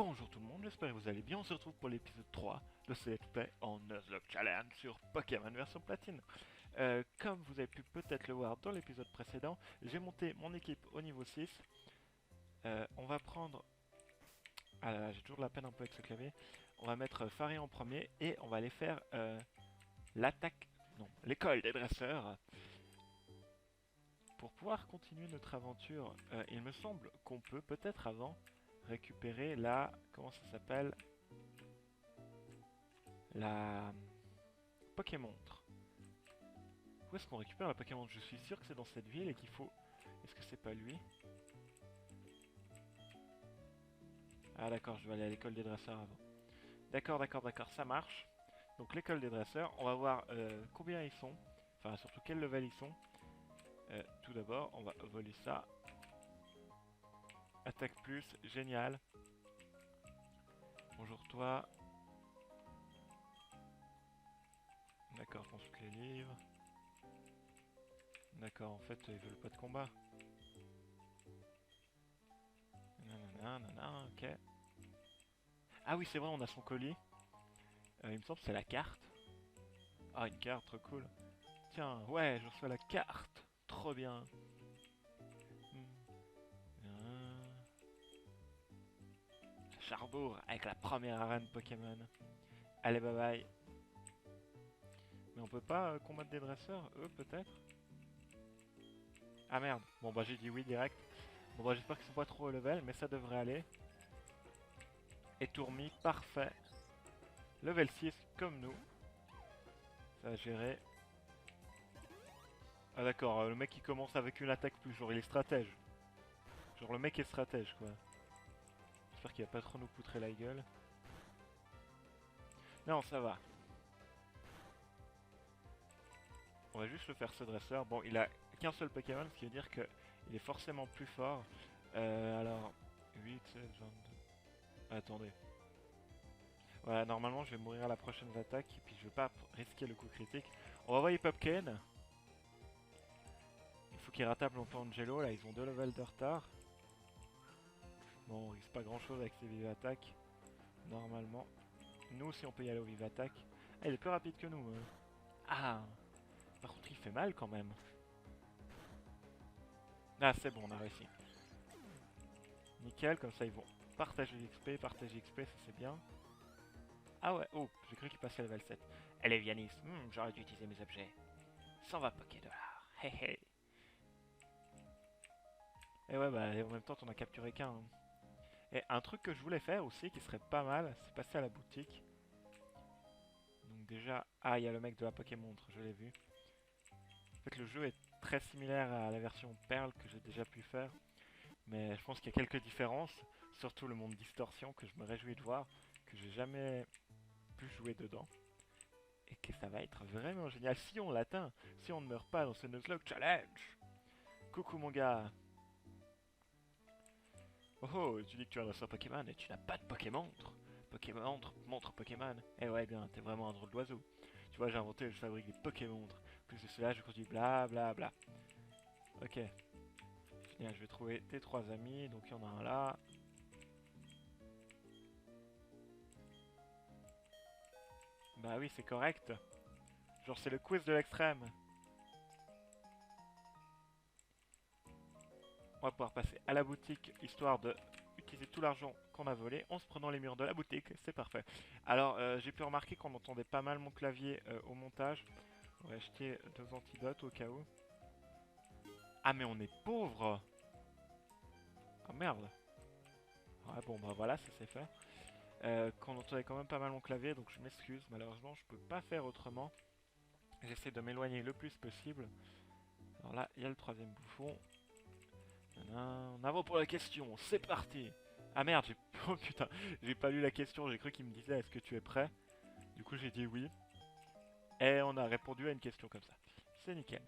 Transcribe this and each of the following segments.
Bonjour tout le monde, j'espère que vous allez bien. On se retrouve pour l'épisode 3 de ce let's play en Nuzlocke Challenge sur Pokémon version platine. Comme vous avez pu peut-être le voir dans l'épisode précédent, j'ai monté mon équipe au niveau 6. On va prendre... Ah là là, j'ai toujours de la peine un peu avec ce clavier. On va mettre Fari en premier et on va aller faire l'attaque... Non, l'école des dresseurs. Pour pouvoir continuer notre aventure, il me semble qu'on peut peut-être avant récupérer la... Comment ça s'appelle? La Pokémontre. Où est-ce qu'on récupère la Pokémontre? Je suis sûr que c'est dans cette ville et qu'il faut... Est-ce que c'est pas lui? Ah d'accord, je vais aller à l'école des dresseurs avant. D'accord, ça marche. Donc l'école des dresseurs, on va voir combien ils sont. Enfin surtout quel level ils sont. Tout d'abord, on va voler ça. Attaque plus, génial. Bonjour toi. D'accord, consulte les livres. D'accord, en fait, ils veulent pas de combat. Nanana, ok. Ah oui, c'est vrai, on a son colis. Il me semble que c'est la carte. Ah, une carte, trop cool. Tiens, ouais, je reçois la carte. Trop bien. Charbourg, avec la première arène Pokémon. Allez, bye bye. Mais on peut pas combattre des dresseurs, eux, peut-être? Ah merde. Bon, bah j'ai dit oui direct. Bon, bah j'espère qu'ils sont pas trop au level, mais ça devrait aller. Et Tourmi, parfait. Level 6, comme nous. Ça va gérer. Ah d'accord, le mec il commence avec une attaque plus, genre il est stratège. Genre le mec est stratège quoi. J'espère qu'il va pas trop nous poutrer la gueule. Non, ça va. On va juste le faire ce dresseur. Bon, il a qu'un seul Pokémon, ce qui veut dire que il est forcément plus fort. Alors, 8, 7, 22... Attendez. Voilà, normalement je vais mourir à la prochaine attaque, et puis je vais pas risquer le coup critique. On va envoyer Popken. Il faut qu'il rattrape longtemps Angelo, là ils ont 2 levels de retard. Bon, on risque pas grand chose avec ses vives attaques. Normalement. Nous aussi on peut y aller au vive attaque. Ah, il est plus rapide que nous. Ah, par contre il fait mal quand même. Ah c'est bon, on a réussi. Nickel, comme ça ils vont partager l'XP, ça c'est bien. Ah ouais, oh, j'ai cru qu'il passait level 7. Allez Vianis, j'aurais dû utiliser mes objets. 120 Poké-Dollars, hé hé. Et ouais, bah en même temps t'en as capturé qu'un. Hein. Et un truc que je voulais faire aussi, qui serait pas mal, c'est passer à la boutique. Donc déjà, ah il y a le mec de la Pokémontre, je l'ai vu. En fait le jeu est très similaire à la version Perle que j'ai déjà pu faire. Mais je pense qu'il y a quelques différences, surtout le monde distorsion que je me réjouis de voir, que j'ai jamais pu jouer dedans. Et que ça va être vraiment génial si on l'atteint, si on ne meurt pas dans ce Nuzlocke Challenge. Coucou mon gars. Oh oh, tu dis que tu as un seul Pokémon et tu n'as pas de Pokémontre. Pokémontre, montre Pokémon. Eh ouais, bien, t'es vraiment un drôle d'oiseau. Tu vois, j'ai inventé, je fabrique des Pokémontres. Plus de cela, je continue bla bla bla. Ok. Génial, je vais trouver tes 3 amis. Donc il y en a un là. Bah oui, c'est correct. Genre, c'est le quiz de l'extrême. On va pouvoir passer à la boutique, histoire de utiliser tout l'argent qu'on a volé en se prenant les murs de la boutique. C'est parfait. Alors, j'ai pu remarquer qu'on entendait pas mal mon clavier au montage. On va acheter 2 antidotes au cas où. Ah, mais on est pauvre. Ah, merde. Ouais, bon, bah voilà, ça c'est fait. Qu'on entendait quand même pas mal mon clavier, donc je m'excuse. Malheureusement, je peux pas faire autrement. J'essaie de m'éloigner le plus possible. Alors là, il y a le 3ème bouffon. En avant pour la question, c'est parti. Ah merde, j'ai... Oh putain, j'ai pas lu la question, j'ai cru qu'il me disait est-ce que tu es prêt? Du coup j'ai dit oui. Et on a répondu à une question comme ça. C'est nickel.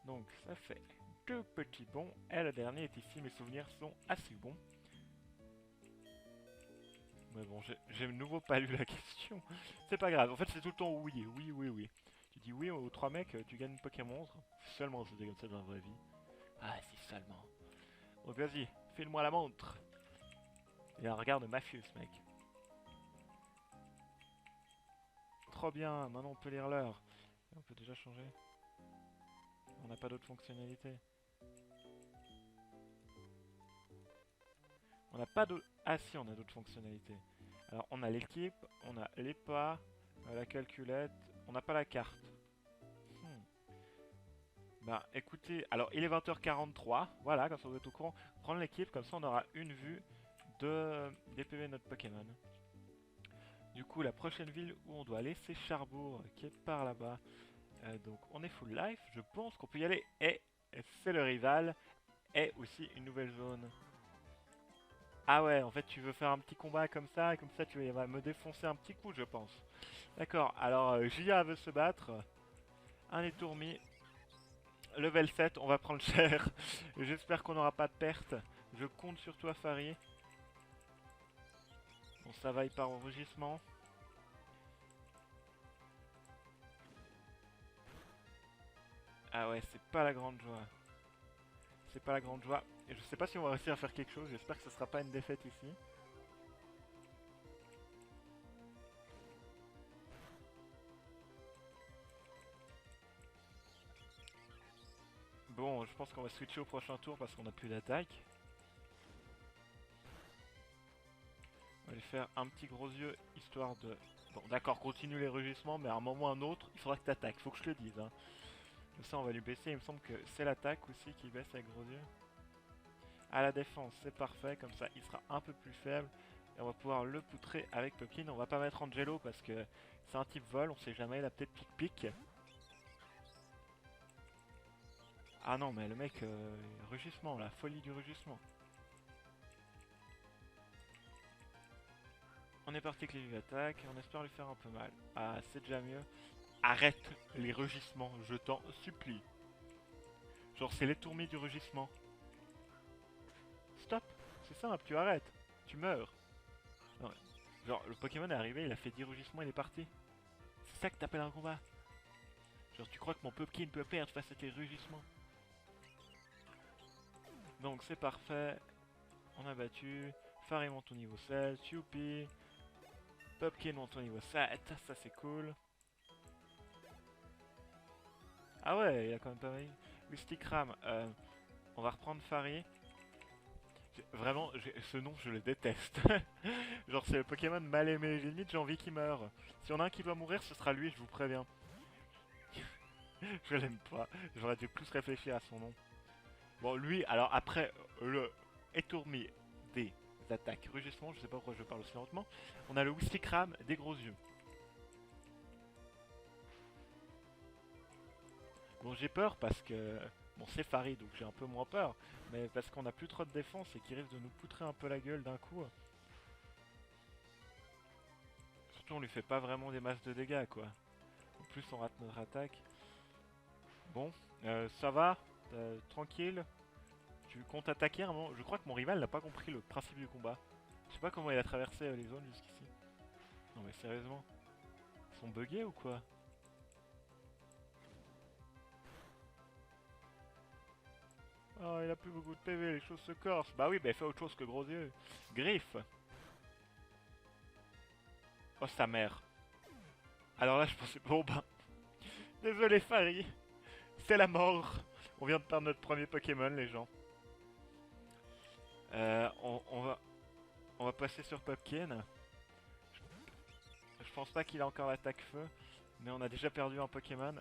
Donc ça fait 2 petits bons. Et le dernier est ici, mes souvenirs sont assez bons. Mais bon, j'ai de nouveau pas lu la question. C'est pas grave, en fait c'est tout le temps oui, oui, oui, oui. Tu dis oui aux 3 mecs, tu gagnes une Pokémon. Seulement c'était comme ça dans la vraie vie. Ah si seulement. Donc vas-y, file-moi la montre. Il a un regard de mafieux, ce mec. Trop bien, maintenant on peut lire l'heure. On peut déjà changer. On n'a pas d'autres fonctionnalités. On n'a pas d'autres... Ah si, on a d'autres fonctionnalités. Alors on a l'équipe, on a les pas, la calculette, on n'a pas la carte. Hmm. Bah écoutez, alors il est 20h43, voilà, comme ça vous êtes au courant. Prendre l'équipe, comme ça on aura une vue des PV de notre Pokémon. Du coup, la prochaine ville où on doit aller, c'est Charbourg, qui est par là-bas. Donc on est full life, je pense qu'on peut y aller. Et c'est le rival, et aussi une nouvelle zone. Ah ouais, en fait tu veux faire un petit combat comme ça, et comme ça tu vas me défoncer un petit coup, je pense. D'accord, alors Jia veut se battre. Un étourmi. Level 7, on va prendre cher. J'espère qu'on n'aura pas de perte. Je compte sur toi, Fari. Bon, ça va, il part en rugissement. Ah ouais, c'est pas la grande joie. C'est pas la grande joie. Et je sais pas si on va réussir à faire quelque chose. J'espère que ce sera pas une défaite ici. Bon, je pense qu'on va switcher au prochain tour parce qu'on a plus d'attaque. On va lui faire un petit gros yeux, histoire de... Bon, d'accord, continue les rugissements, mais à un moment ou à un autre, il faudra que t'attaques, faut que je te le dise. Hein. Comme ça, on va lui baisser, il me semble que c'est l'attaque aussi qui baisse avec gros yeux. À la défense, c'est parfait, comme ça, il sera un peu plus faible. Et on va pouvoir le poutrer avec Pumpkin. On va pas mettre Angelo parce que c'est un type vol, on sait jamais, il a peut-être pic-pic. Ah non, mais le mec, rugissement, la folie du rugissement. On est parti avec les attaques, on espère lui faire un peu mal. Ah, c'est déjà mieux. Arrête les rugissements, je t'en supplie. Genre, c'est l'étourmi du rugissement. Stop, c'est simple, tu arrêtes. Tu meurs. Non, genre, le Pokémon est arrivé, il a fait 10 rugissements, il est parti. C'est ça que t'appelles un combat. Genre, tu crois que mon Pumpkin peut perdre face à tes rugissements. Donc, c'est parfait. On a battu. Fari monte au niveau 7. Youpi. Pumpkin monte au niveau 7. Ça, c'est cool. Ah ouais, il a quand même pas mal. Wistikram. On va reprendre Fari. Vraiment, ce nom, je le déteste. Genre, c'est le Pokémon mal aimé. Limite, j'ai envie qu'il meure. Si on a un qui doit mourir, ce sera lui, je vous préviens. Je l'aime pas. J'aurais dû plus réfléchir à son nom. Bon, lui, alors après le étourmi des attaques rugissement, je sais pas pourquoi je parle aussi lentement, on a le Wistikram des gros yeux. Bon, j'ai peur parce que... Bon, c'est Farid, donc j'ai un peu moins peur. Mais parce qu'on a plus trop de défense et qu'il risque de nous poutrer un peu la gueule d'un coup. Surtout, on lui fait pas vraiment des masses de dégâts, quoi. En plus, on rate notre attaque. Bon, ça va, tranquille. Tu comptes attaquer un moment. Je crois que mon rival n'a pas compris le principe du combat. Je sais pas comment il a traversé les zones jusqu'ici. Non mais sérieusement. Ils sont buggés ou quoi? Oh, il a plus beaucoup de PV, les choses se corsent. Bah oui, bah fais autre chose que gros yeux. Griffe. Oh sa mère. Alors là, je pensais... Bon bah... Désolé Fari. C'est la mort. On vient de perdre notre premier Pokémon, les gens. On va passer sur Pumpkin. Je pense pas qu'il a encore l'attaque feu. Mais on a déjà perdu un Pokémon.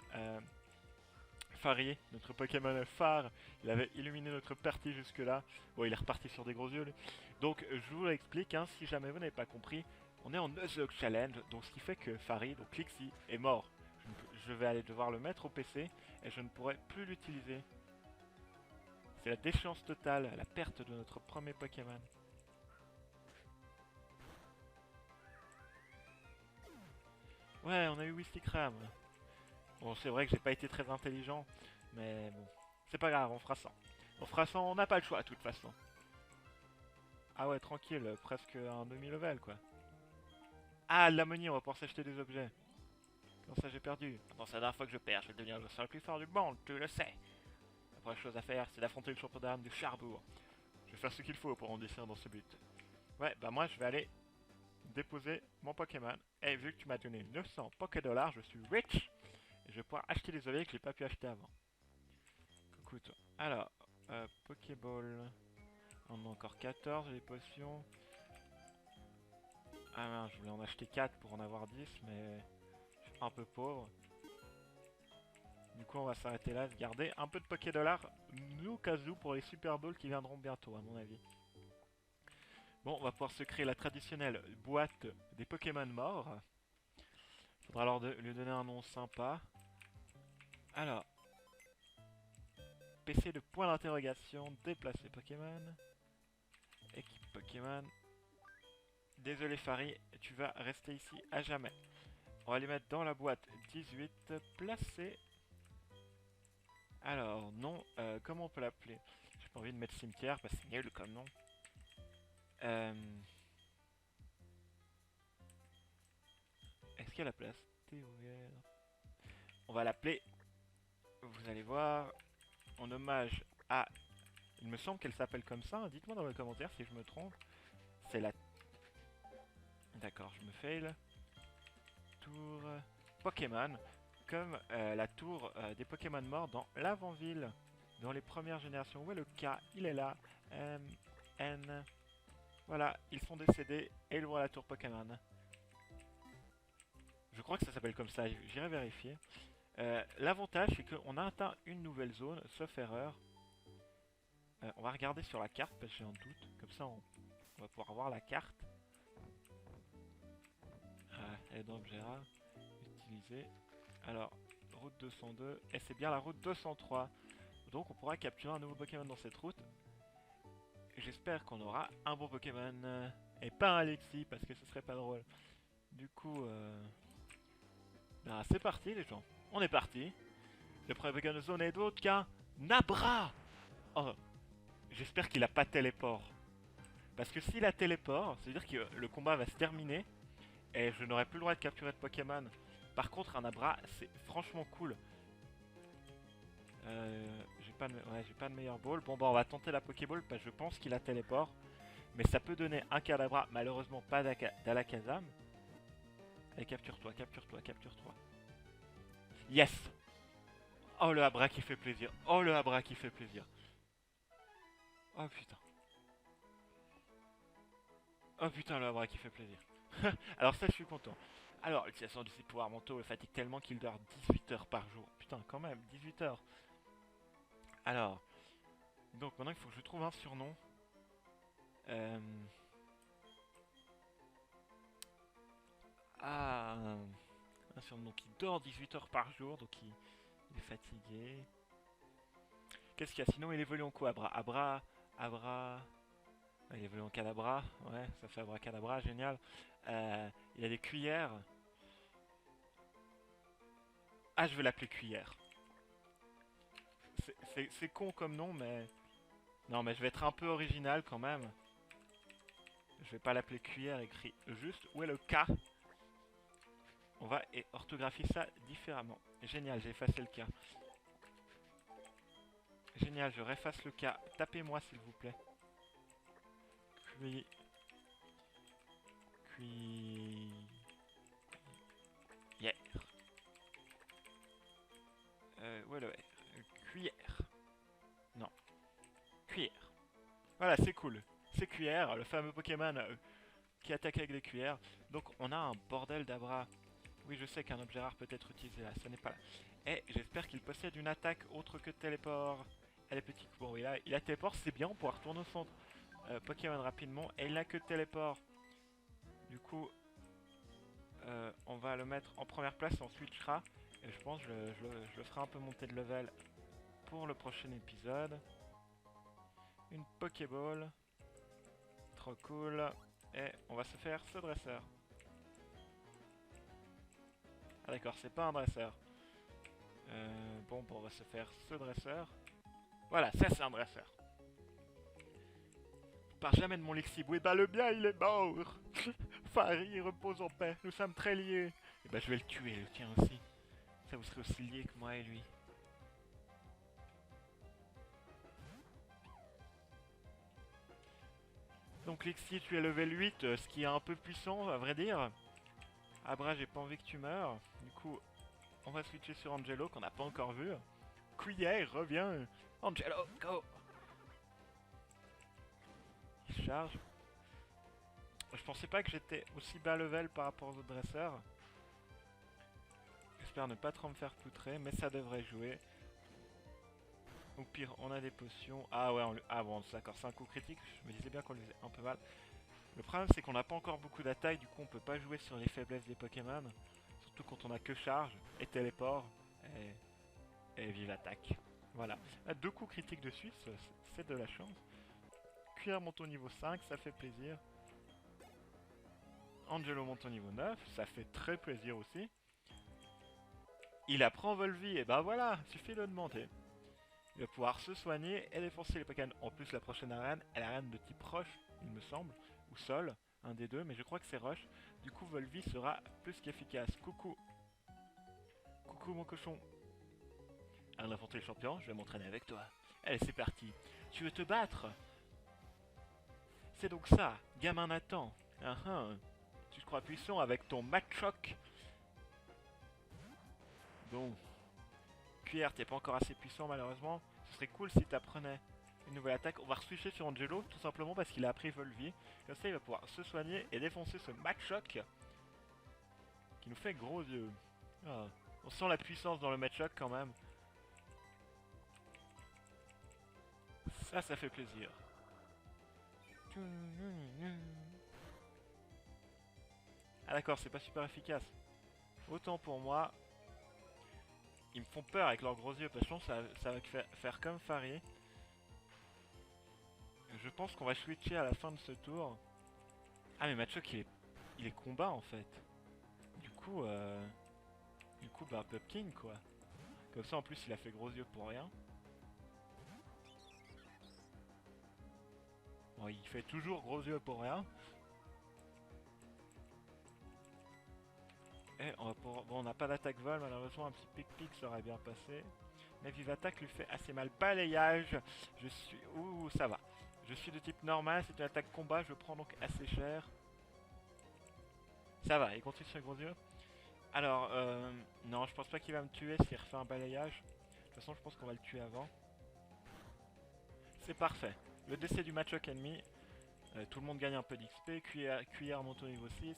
Fari, notre Pokémon phare, il avait illuminé notre partie jusque là. Bon, il est reparti sur des gros yeux. Lui. Donc, je vous l'explique, hein, si jamais vous n'avez pas compris, on est en Nuzlocke Challenge, donc ce qui fait que Fari, donc Lixie, est mort. Je vais aller devoir le mettre au PC et je ne pourrai plus l'utiliser. C'est la déchéance totale, la perte de notre premier Pokémon. Ouais, on a eu Wistikram. Bon, c'est vrai que j'ai pas été très intelligent, mais bon, c'est pas grave, on fera ça. On fera ça, on n'a pas le choix de toute façon. Ah ouais, tranquille, presque un demi-level quoi. Ah, l'ammonie, on va pouvoir s'acheter des objets. Comment ça, j'ai perdu? Attends, c'est la dernière fois que je perds, je vais devenir le seul plus fort du monde, tu le sais. La première chose à faire, c'est d'affronter le champion d'armes du Charbourg. Je vais faire ce qu'il faut pour en décider dans ce but. Ouais, bah moi je vais aller déposer mon Pokémon. Et vu que tu m'as donné 900 Poké-dollars, je suis rich. Et je vais pouvoir acheter des objets que j'ai pas pu acheter avant. Coucou toi. Alors, Pokéball. On a encore 14 les potions. Ah mince, je voulais en acheter 4 pour en avoir 10, mais je suis un peu pauvre. Du coup, on va s'arrêter là, se garder un peu de Poké-dollars, nous cas où pour les Super Balls qui viendront bientôt, à mon avis. Bon, on va pouvoir se créer la traditionnelle boîte des Pokémon morts. Faudra alors lui donner un nom sympa. Alors, PC de point d'interrogation, déplacer Pokémon. Équipe Pokémon. Désolé Fari, tu vas rester ici à jamais. On va les mettre dans la boîte 18, placer. Alors, non, comment on peut l'appeler? J'ai pas envie de mettre cimetière parce que c'est nul comme nom. Euh... Est-ce qu'il y a la place? TOR. On va l'appeler, vous allez voir, en hommage à... Il me semble qu'elle s'appelle comme ça, hein. Dites-moi dans les commentaires si je me trompe. C'est la... D'accord, je me fail. Tour Pokémon, comme la tour des Pokémon morts dans l'avant-ville, dans les premières générations. Où est le cas? Il est là. N. Voilà, ils sont décédés et ils vont à la tour Pokémon. Je crois que ça s'appelle comme ça, j'irai vérifier. L'avantage, c'est qu'on a atteint une nouvelle zone, sauf erreur. On va regarder sur la carte parce que j'ai un doute. Comme ça, on va pouvoir voir la carte. Elle est dans l'objet rare. Utiliser. Alors, route 202. Et c'est bien la route 203. Donc, on pourra capturer un nouveau Pokémon dans cette route. J'espère qu'on aura un bon Pokémon. Et pas un Alexis parce que ce serait pas drôle. Du coup, c'est parti les gens. On est parti. Le premier Pokémon de zone est d'autre qu'un Nabra. Oh, j'espère qu'il a pas téléport. Parce que s'il a téléport, ça veut dire que le combat va se terminer et je n'aurai plus le droit de capturer de Pokémon. Par contre, un Abra, c'est franchement cool. J'ai pas de meilleur ball. Bon, bah, on va tenter la Pokéball parce que je pense qu'il a téléport. Mais ça peut donner un Kadabra, malheureusement pas d'Alakazam. Allez, capture-toi, capture-toi, capture-toi. Yes! Oh, le Abra qui fait plaisir. Oh, le Abra qui fait plaisir. Oh, putain. Oh, putain, le Abra qui fait plaisir. Alors ça, je suis content. Alors, l'utilisation de ses pouvoirs mentaux le fatigue tellement qu'il dort 18 heures par jour. Putain, quand même, 18 heures. Alors, donc maintenant il faut que je trouve un surnom. Euh... Ah, un surnom qui dort 18 heures par jour, donc il est fatigué. Qu'est-ce qu'il y a? Sinon, il évolue en quoi? Abra... Il évolue en Kadabra, ouais, ça fait Abracadabra, génial. Il a des cuillères. Ah, je vais l'appeler cuillère. C'est con comme nom, mais... Non, mais je vais être un peu original quand même. Je vais pas l'appeler cuillère, écrit juste. Où est le K? On va orthographier ça différemment. Génial, j'ai effacé le K. Génial, je réefface le K. Tapez-moi s'il vous plaît. Cuillère. Où est le R? Cuillère. Non. Cuillère. Voilà, c'est cool. C'est cuillère, le fameux Pokémon qui attaque avec des cuillères. Donc on a un bordel d'abra. Oui, je sais qu'un objet rare peut être utilisé là, ce n'est pas là. Et j'espère qu'il possède une attaque autre que téléport. Elle est petite. Bon, il a téléport, c'est bien, on pourra retourner au centre Pokémon rapidement. Et il n'a que téléport. Du coup, on va le mettre en première place et on switchera. Et je pense que je le ferai un peu monter de level pour le prochain épisode. Une Pokéball. Trop cool. Et on va se faire ce dresseur. Ah d'accord, c'est pas un dresseur. Bon, on va se faire ce dresseur. Voilà, ça c'est un dresseur. Je pars jamais de mon Lexibou. Et bah le bien il est mort. Fari, repose en paix. Nous sommes très liés. Et bah je vais le tuer, le tien aussi. Ça vous serez aussi liés que moi et lui. Donc Lexi, tu es level 8, ce qui est un peu puissant à vrai dire. Abra, j'ai pas envie que tu meurs. Du coup, on va switcher sur Angelo qu'on n'a pas encore vu. Cuillère, reviens. Angelo, go. Il charge. Je pensais pas que j'étais aussi bas level par rapport aux autres dresseurs. J'espère ne pas trop me faire poutrer, mais ça devrait jouer. Au pire, on a des potions. Ah ouais, ah bon, d'accord, c'est un coup critique. Je me disais bien qu'on lui faisait un peu mal. Le problème, c'est qu'on n'a pas encore beaucoup d'attaque, du coup, on peut pas jouer sur les faiblesses des Pokémon. Surtout quand on a que charge et téléport. Et vive attaque. Voilà. Là, 2 coups critiques de suite, c'est de la chance. Cuillère monte au niveau 5, ça fait plaisir. Angelo monte au niveau 9, ça fait très plaisir aussi. Il apprend Volvi, et ben voilà, suffit de le demander. Il va pouvoir se soigner et défoncer les Pokémon. En plus, la prochaine arène est l'arène de type roche, il me semble, ou sol, un des deux, mais je crois que c'est roche. Du coup, Volvi sera plus qu'efficace. Coucou. Coucou mon cochon. Un infanterie champion, je vais m'entraîner avec toi. Allez, c'est parti. Tu veux te battre? C'est donc ça, gamin Nathan. Tu te crois puissant avec ton Machoc? Bon. Cuillère, t'es pas encore assez puissant malheureusement. Ce serait cool si t'apprenais une nouvelle attaque. On va switcher sur Angelo tout simplement parce qu'il a appris Volvier. Comme ça il va pouvoir se soigner et défoncer ce Machoc qui nous fait gros yeux. Ah. On sent la puissance dans le Machoc quand même. Ça fait plaisir. Ah d'accord, c'est pas super efficace. Autant pour moi. Ils me font peur avec leurs gros yeux parce que je pense que ça va faire comme Farid. Je pense qu'on va switcher à la fin de ce tour. Ah mais Machoc il est combat en fait. Du coup bah Pumpkin quoi. Comme ça en plus il a fait gros yeux pour rien. Bon il fait toujours gros yeux pour rien. Et bon, on n'a pas d'attaque vol malheureusement, un petit pic-pic serait bien passé. Mais vive attaque lui fait assez mal. Balayage, je suis... Ouh ça va. Je suis de type normal, c'est une attaque combat, je prends donc assez cher. Ça va, il continue sur gros yeux. Alors, non, je pense pas qu'il va me tuer s'il refait un balayage. De toute façon, je pense qu'on va le tuer avant. C'est parfait. Le décès du Machoc ennemi. Tout le monde gagne un peu d'XP. Cuillère monte au niveau 6.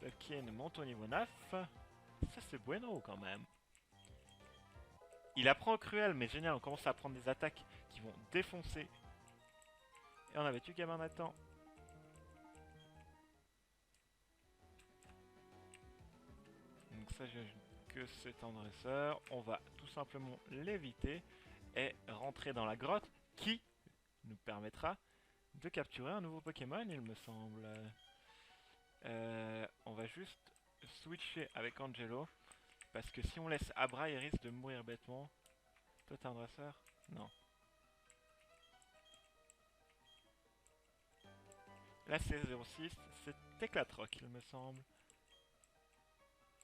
Pumpkin monte au niveau 9. Ça, c'est bueno quand même. Il apprend cruel, mais génial. On commence à prendre des attaques qui vont défoncer. Et on avait tué gamin Nathan. Donc ça, j'imagine que c'est un dresseur. On va tout simplement l'éviter et rentrer dans la grotte qui nous permettra de capturer un nouveau Pokémon, il me semble. On va juste switcher avec Angelo parce que si on laisse Abra, il risque de mourir bêtement. Toi, t'es un dresseur? Non. Là, c'est 06. C'est Éclatroc, il me semble.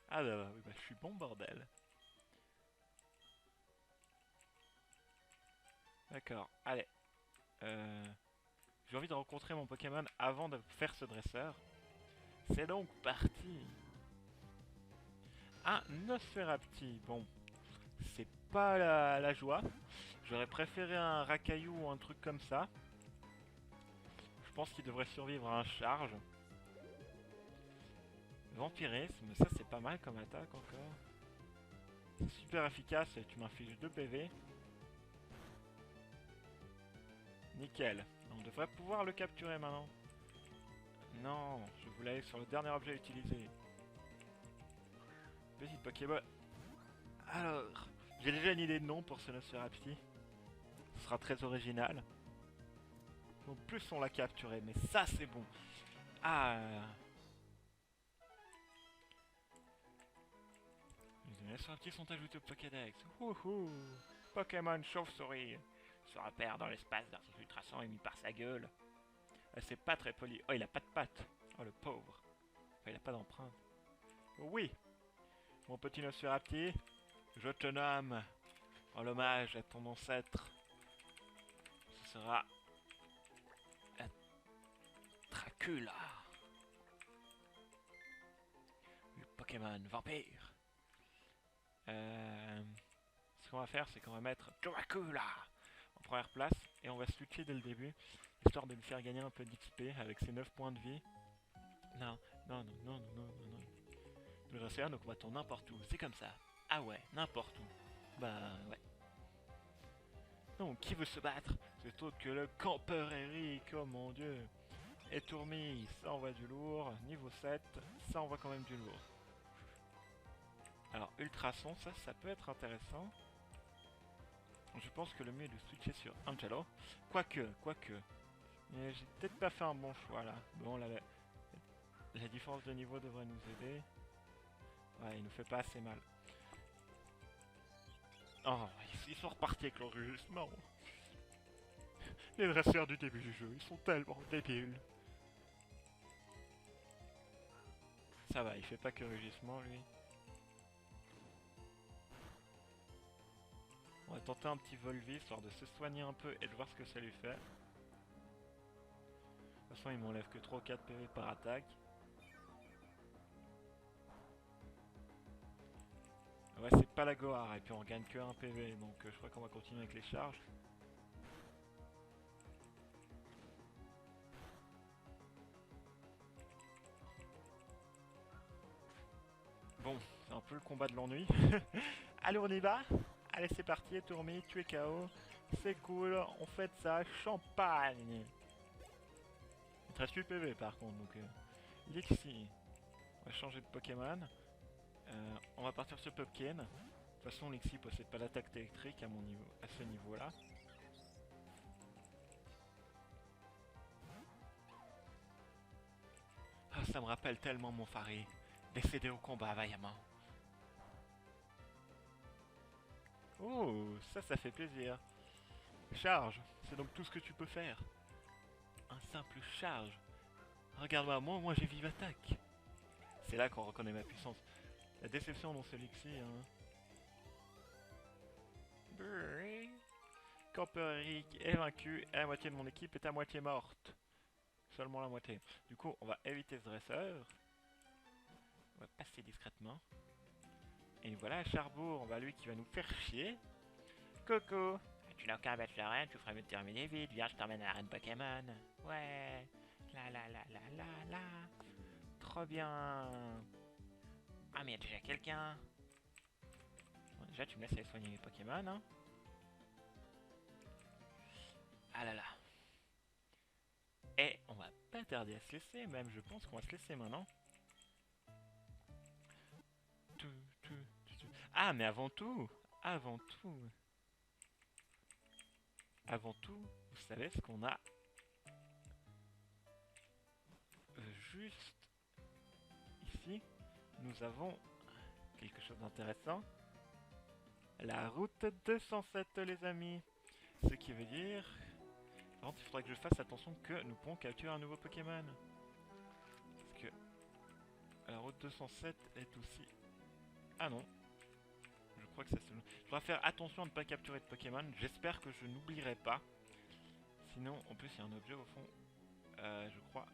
Ah bah, oui, bah je suis bon bordel. D'accord, allez. J'ai envie de rencontrer mon Pokémon avant de faire ce dresseur. C'est donc parti. Un Nosferapti. Bon, c'est pas la joie. J'aurais préféré un Rakaillou ou un truc comme ça. Je pense qu'il devrait survivre à un charge. Vampirisme, ça c'est pas mal comme attaque encore. C'est super efficace, tu m'infliges 2 PV. Nickel. On devrait pouvoir le capturer maintenant. Non, je voulais aller sur le dernier objet utilisé. Petite Pokéball. Alors, j'ai déjà une idée de nom pour ce Nosferapti. Ce sera très original. En plus on l'a capturé, mais ça c'est bon. Ah. Les Nosferapti sont ajoutés au Pokédex. Wouhou. Pokémon chauve-souris se repère dans l'espace d'un ultrason émis par sa gueule. C'est pas très poli. Oh, il a pas de pattes. Oh, le pauvre. Enfin, il a pas d'empreinte. Oui. Mon petit Nosferapti, je te nomme en hommage à ton ancêtre. Ce sera Dracula. Le Pokémon vampire. Ce qu'on va faire, c'est qu'on va mettre Dracula en première place et on va switcher dès le début, histoire de lui faire gagner un peu d'XP avec ses 9 points de vie. Non, non, non, non, non, non, non. Le Dracula, donc on va tourner n'importe où, c'est comme ça. Ah ouais, n'importe où. Bah ouais. Donc, qui veut se battre? C'est autre que le campeur Eric, oh mon dieu. Et Tourmi, ça envoie du lourd. Niveau 7, ça envoie quand même du lourd. Alors, Ultrason, ça peut être intéressant. Je pense que le mieux est de switcher sur Angelo. Quoique. Mais j'ai peut-être pas fait un bon choix là. Bon, la différence de niveau devrait nous aider. Ouais, il nous fait pas assez mal. Oh, ils sont repartis avec l'enregistrement. Les dresseurs du début du jeu, ils sont tellement débiles. Ça va, il fait pas que rugissement lui. On va tenter un petit Volvi histoire de se soigner un peu et de voir ce que ça lui fait. De toute façon, il m'enlève que 3 ou 4 PV par attaque. Ouais, c'est pas la Gohar et puis on gagne que 1 PV donc je crois qu'on va continuer avec les charges. Bon, c'est un peu le combat de l'ennui. Allez, on y va. Allez, c'est parti, Tourmi, tu es KO. C'est cool, on fait ça, champagne. Il te reste 8 PV par contre, donc Lixie. On va changer de Pokémon. On va partir sur Pumpkin. De toute façon, Lixie possède pas d'attaque électrique à, à ce niveau-là. Ah, ça me rappelle tellement mon Fari, décédé au combat vaillamment. Oh, ça fait plaisir. Charge, c'est donc tout ce que tu peux faire. Un simple charge. Regarde-moi, moi j'ai vive attaque. C'est là qu'on reconnaît ma puissance. La déception dans celui-ci, hein. Campeur Eric est vaincu et la moitié de mon équipe est à moitié morte. Seulement la moitié. Du coup, on va éviter ce dresseur. On va passer discrètement. Et voilà, Charbourg, bah lui qui va nous faire chier. Coco, tu n'as aucun bachelorette, tu ferais mieux de terminer vite. Viens, je t'emmène à l'arène Pokémon. Ouais. La. Trop bien. Ah, mais il y a déjà quelqu'un. Bon, déjà, tu me laisses aller soigner mes Pokémon, hein. Ah là là. Et on va pas tarder à se laisser, même je pense qu'on va se laisser maintenant. Ah, mais avant tout, vous savez ce qu'on a juste ici, nous avons quelque chose d'intéressant. La route 207 les amis. Ce qui veut dire... Par contre il faudrait que je fasse attention que nous pourrons capturer un nouveau Pokémon. Parce que la route 207 est aussi... Ah non. Je crois que ça se... Je dois faire attention à ne pas capturer de Pokémon. J'espère que je n'oublierai pas. Sinon, en plus il y a un objet au fond. Je crois...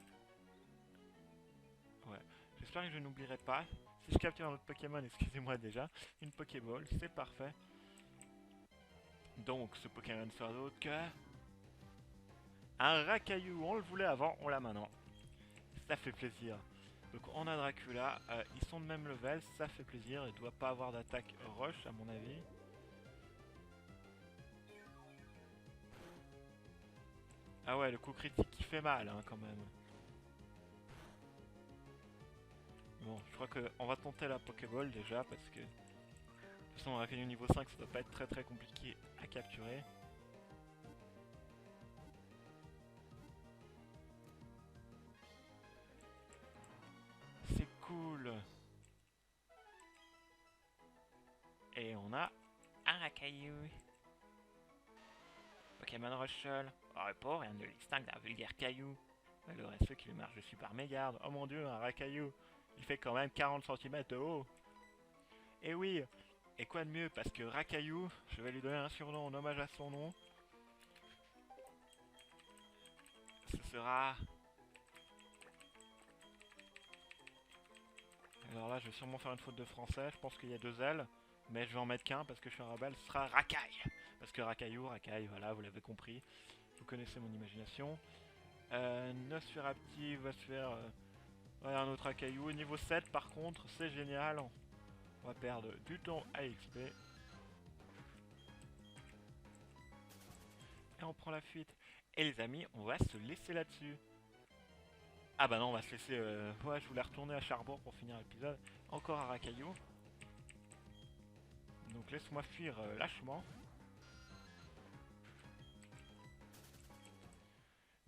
Ouais. J'espère que je n'oublierai pas. Si je capture un autre Pokémon, excusez-moi déjà. Une Pokéball, c'est parfait. Donc, ce Pokémon sera d'autre que... Un Rakaillou, on le voulait avant, on l'a maintenant. Ça fait plaisir. Donc on a Dracula, ils sont de même level, ça fait plaisir. Il doit pas avoir d'attaque rush à mon avis. Ah ouais, le coup critique qui fait mal hein, quand même. Bon, je crois qu'on va tenter la Pokéball déjà parce que... De toute façon, un Rakaillou niveau 5, ça doit pas être très compliqué à capturer. C'est cool. Et on a un Rakaillou. Pokémon Rushel. Oh, pas rien ne le distingue d'un vulgaire caillou. Mais le reste qui lui marche dessus par mégarde. Oh mon dieu, un Rakaillou. Il fait quand même 40 cm de haut. Et oui, et quoi de mieux parce que Rakaillou, je vais lui donner un surnom en hommage à son nom. Ce sera Alors là, je vais sûrement faire une faute de français. Je pense qu'il y a 2 L. Mais je vais en mettre qu'un parce que je suis un rebelle. Ce sera Rakai. Parce que Rakayu, Rakai, voilà, vous l'avez compris. Vous connaissez mon imagination. Nosferapti va se faire ouais, un autre Rakayu. Niveau 7, par contre, c'est génial. On va perdre du temps à XP. Et on prend la fuite. Et les amis, on va se laisser là-dessus. Ah bah non, on va se laisser... Ouais, je voulais retourner à Charbord pour finir l'épisode. Encore un Rakayu. Donc laisse-moi fuir lâchement.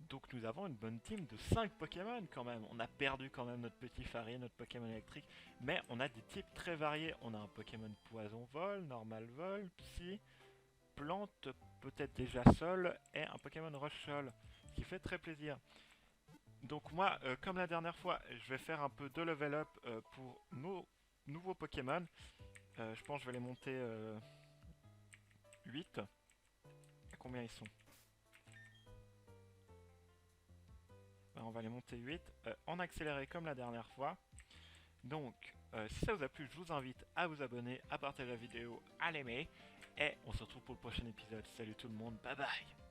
Donc nous avons une bonne team de 5 Pokémon quand même. On a perdu quand même notre petit Farid, notre Pokémon électrique. Mais on a des types très variés. On a un Pokémon poison vol, normal vol, psy, plante, peut-être déjà sol, et un Pokémon roche sol. Ce qui fait très plaisir. Donc moi, comme la dernière fois, je vais faire un peu de level up pour nos nouveaux Pokémon. Je pense que je vais les monter 8. À combien ils sont? Ben, on va les monter 8 en accéléré comme la dernière fois. Donc, si ça vous a plu, je vous invite à vous abonner, à partager la vidéo, à l'aimer. Et on se retrouve pour le prochain épisode. Salut tout le monde, bye bye!